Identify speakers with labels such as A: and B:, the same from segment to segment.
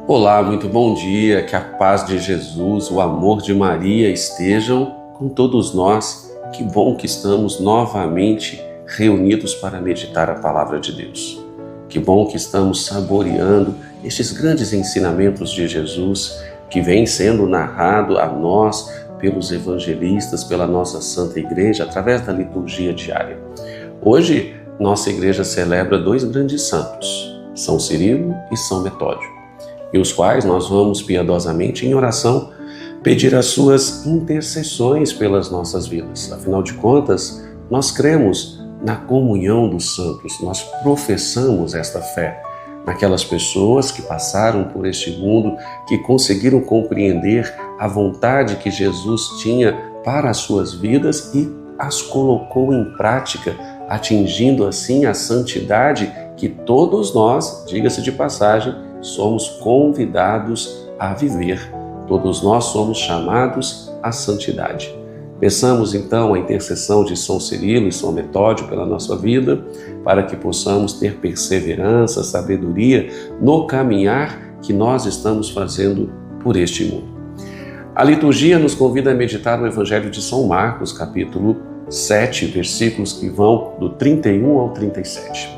A: Olá, muito bom dia, que a paz de Jesus, o amor de Maria estejam com todos nós. Que bom que estamos novamente reunidos para meditar a palavra de Deus. Que bom que estamos saboreando estes grandes ensinamentos de Jesus que vem sendo narrado a nós pelos evangelistas, pela nossa Santa Igreja, através da liturgia diária. Hoje, nossa igreja celebra dois grandes santos, São Cirilo e São Metódio, e os quais nós vamos piedosamente em oração pedir as suas intercessões pelas nossas vidas. Afinal de contas, nós cremos na comunhão dos santos, nós professamos esta fé naquelas pessoas que passaram por este mundo, que conseguiram compreender a vontade que Jesus tinha para as suas vidas e as colocou em prática, atingindo assim a santidade que todos nós, diga-se de passagem, somos convidados a viver. Todos nós somos chamados à santidade. Peçamos então a intercessão de São Cirilo e São Metódio pela nossa vida, para que possamos ter perseverança, sabedoria no caminhar que nós estamos fazendo por este mundo. A liturgia nos convida a meditar no Evangelho de São Marcos, capítulo 7, versículos que vão do 31 ao 37.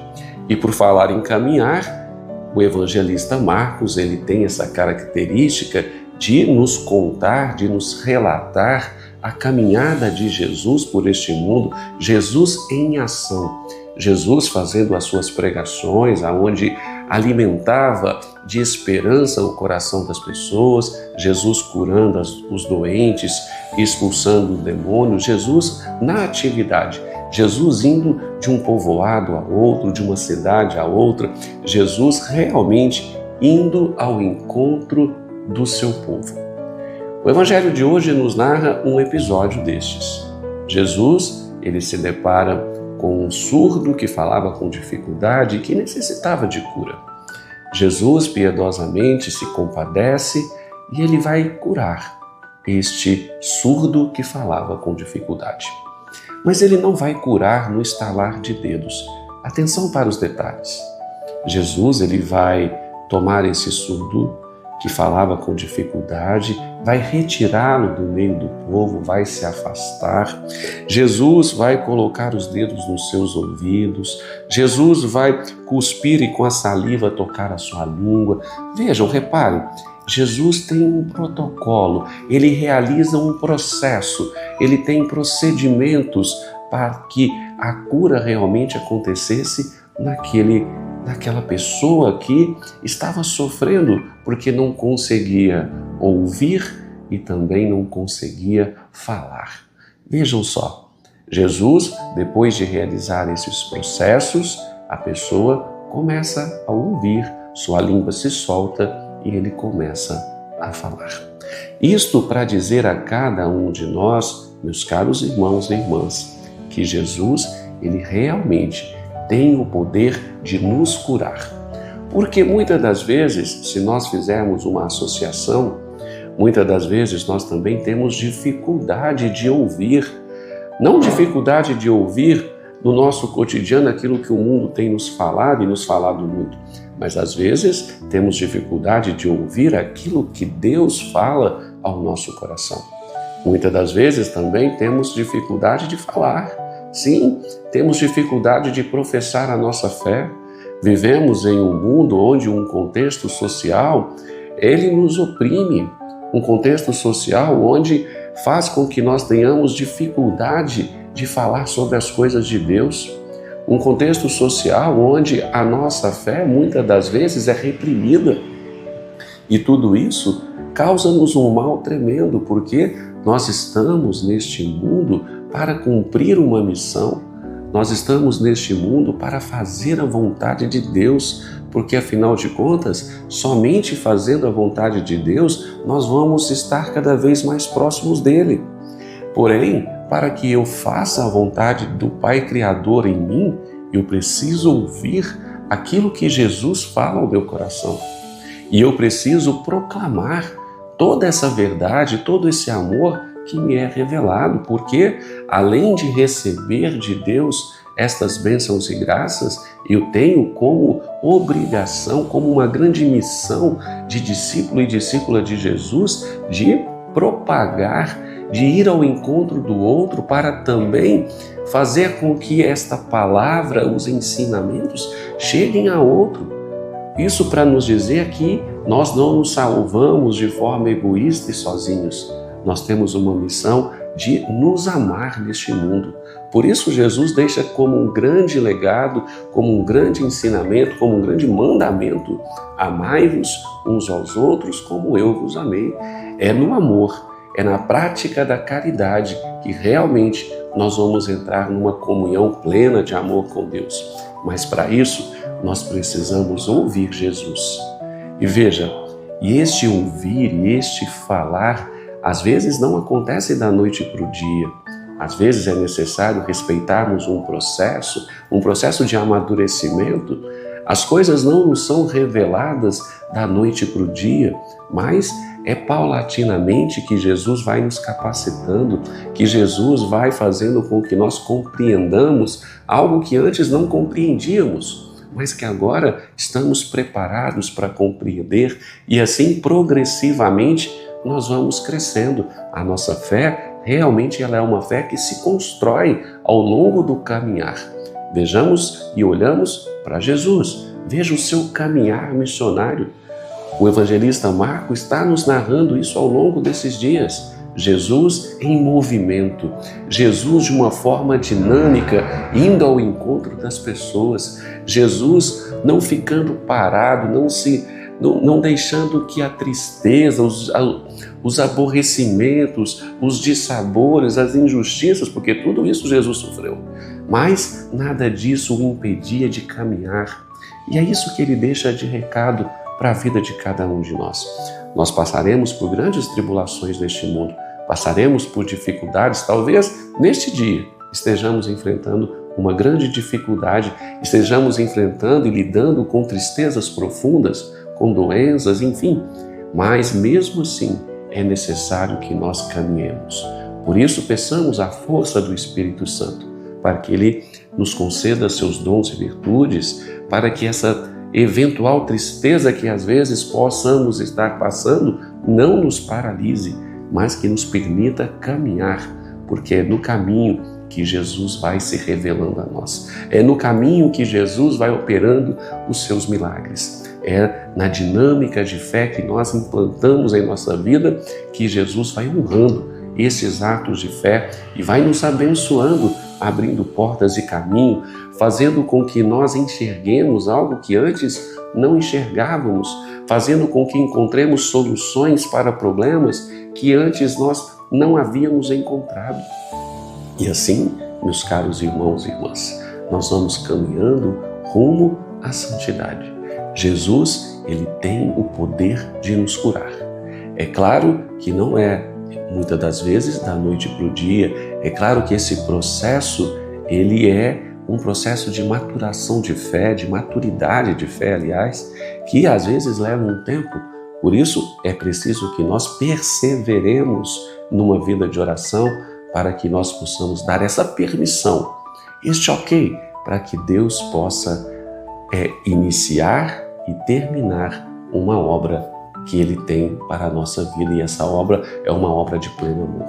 A: E por falar em caminhar, o evangelista Marcos, ele tem essa característica de nos contar, de nos relatar a caminhada de Jesus por este mundo, Jesus em ação, Jesus fazendo as suas pregações, aonde alimentava de esperança o coração das pessoas, Jesus curando os doentes, expulsando os demônios, Jesus na atividade, Jesus indo de um povoado a outro, de uma cidade a outra, Jesus realmente indo ao encontro do seu povo. O Evangelho de hoje nos narra um episódio destes. Jesus, ele se depara com um surdo que falava com dificuldade e que necessitava de cura. Jesus piedosamente se compadece e ele vai curar este surdo que falava com dificuldade. Mas ele não vai curar no estalar de dedos. Atenção para os detalhes. Jesus, ele vai tomar esse surdo que falava com dificuldade, vai retirá-lo do meio do povo, vai se afastar. Jesus vai colocar os dedos nos seus ouvidos. Jesus vai cuspir e com a saliva tocar a sua língua. Vejam, reparem, Jesus tem um protocolo, ele realiza um processo, ele tem procedimentos para que a cura realmente acontecesse naquela pessoa que estava sofrendo porque não conseguia ouvir e também não conseguia falar. Vejam só, Jesus, depois de realizar esses processos, a pessoa começa a ouvir, sua língua se solta e ele começa a falar. Isto para dizer a cada um de nós, meus caros irmãos e irmãs, que Jesus, ele realmente tem o poder de nos curar. Porque muitas das vezes, se nós fizermos uma associação, muitas das vezes nós também temos dificuldade de ouvir. Não dificuldade de ouvir no nosso cotidiano aquilo que o mundo tem nos falado e nos falado muito, mas às vezes temos dificuldade de ouvir aquilo que Deus fala ao nosso coração. Muitas das vezes também temos dificuldade de falar. Sim, temos dificuldade de professar a nossa fé. Vivemos em um mundo onde um contexto social, ele nos oprime. Um contexto social onde faz com que nós tenhamos dificuldade de falar sobre as coisas de Deus. Um contexto social onde a nossa fé, muitas das vezes, é reprimida. E tudo isso causa-nos um mal tremendo, porque nós estamos neste mundo para cumprir uma missão. Nós estamos neste mundo para fazer a vontade de Deus, porque afinal de contas, somente fazendo a vontade de Deus, nós vamos estar cada vez mais próximos dele. Porém, para que eu faça a vontade do Pai Criador em mim, eu preciso ouvir aquilo que Jesus fala ao meu coração. E eu preciso proclamar toda essa verdade, todo esse amor que me é revelado, porque além de receber de Deus estas bênçãos e graças, eu tenho como obrigação, como uma grande missão de discípulo e discípula de Jesus, de propagar, de ir ao encontro do outro para também fazer com que esta palavra, os ensinamentos, cheguem a outro. Isso para nos dizer que nós não nos salvamos de forma egoísta e sozinhos. Nós temos uma missão de nos amar neste mundo. Por isso Jesus deixa como um grande legado, como um grande ensinamento, como um grande mandamento: amai-vos uns aos outros como eu vos amei. É no amor, é na prática da caridade que realmente nós vamos entrar numa comunhão plena de amor com Deus. Mas para isso, nós precisamos ouvir Jesus. E veja, este ouvir e este falar, às vezes não acontece da noite para o dia. Às vezes é necessário respeitarmos um processo de amadurecimento. As coisas não nos são reveladas da noite para o dia, mas é paulatinamente que Jesus vai nos capacitando, que Jesus vai fazendo com que nós compreendamos algo que antes não compreendíamos, mas que agora estamos preparados para compreender, e assim progressivamente nós vamos crescendo. A nossa fé realmente ela é uma fé que se constrói ao longo do caminhar. Vejamos e olhamos para Jesus. Veja o seu caminhar missionário. O evangelista Marcos está nos narrando isso ao longo desses dias. Jesus em movimento, Jesus de uma forma dinâmica, indo ao encontro das pessoas, Jesus não ficando parado, não deixando que a tristeza, os aborrecimentos, os dissabores, as injustiças, porque tudo isso Jesus sofreu, mas nada disso o impedia de caminhar. E é isso que ele deixa de recado para a vida de cada um de nós. Nós passaremos por grandes tribulações neste mundo, passaremos por dificuldades, talvez neste dia estejamos enfrentando uma grande dificuldade, estejamos enfrentando e lidando com tristezas profundas, com doenças, enfim, mas mesmo assim é necessário que nós caminhemos. Por isso peçamos a força do Espírito Santo, para que Ele nos conceda seus dons e virtudes, para que essa eventual tristeza que às vezes possamos estar passando não nos paralise, mas que nos permita caminhar, porque é no caminho que Jesus vai se revelando a nós. É no caminho que Jesus vai operando os seus milagres. É na dinâmica de fé que nós implantamos em nossa vida que Jesus vai honrando esses atos de fé e vai nos abençoando, abrindo portas e caminho, fazendo com que nós enxerguemos algo que antes não enxergávamos, fazendo com que encontremos soluções para problemas que antes nós não havíamos encontrado. E assim, meus caros irmãos e irmãs, nós vamos caminhando rumo à santidade. Jesus, ele tem o poder de nos curar. É claro que não é, muitas das vezes, da noite para o dia. É claro que esse processo, ele é um processo de maturação de fé, de maturidade de fé, aliás, que às vezes leva um tempo. Por isso, é preciso que nós perseveremos numa vida de oração para que nós possamos dar essa permissão, este ok, para que Deus possa iniciar e terminar uma obra que Ele tem para a nossa vida, e essa obra é uma obra de pleno amor.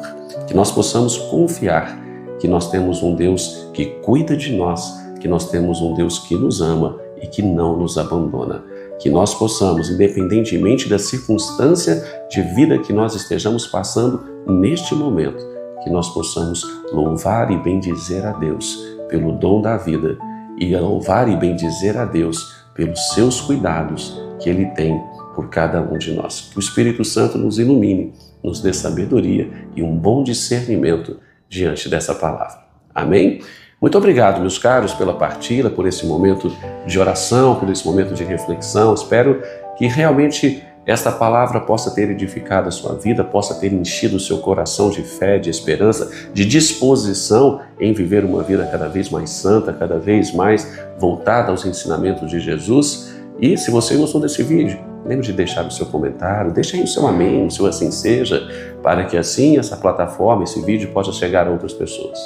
A: Que nós possamos confiar que nós temos um Deus que cuida de nós, que nós temos um Deus que nos ama e que não nos abandona. Que nós possamos, independentemente da circunstância de vida que nós estejamos passando neste momento, que nós possamos louvar e bendizer a Deus pelo dom da vida e louvar e bendizer a Deus pelos seus cuidados que Ele tem por cada um de nós. Que o Espírito Santo nos ilumine, nos dê sabedoria e um bom discernimento diante dessa palavra. Amém? Muito obrigado, meus caros, pela partilha, por esse momento de oração, por esse momento de reflexão. Espero que realmente esta palavra possa ter edificado a sua vida, possa ter enchido o seu coração de fé, de esperança, de disposição em viver uma vida cada vez mais santa, cada vez mais voltada aos ensinamentos de Jesus. E se você gostou desse vídeo, lembre de deixar o seu comentário, deixe aí o seu amém, o seu assim seja, para que assim essa plataforma, esse vídeo possa chegar a outras pessoas.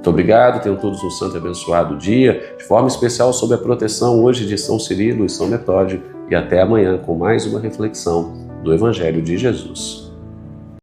A: Muito obrigado, tenham todos um santo e abençoado dia, de forma especial sob a proteção hoje de São Cirilo e São Metódio, e até amanhã com mais uma reflexão do Evangelho de Jesus.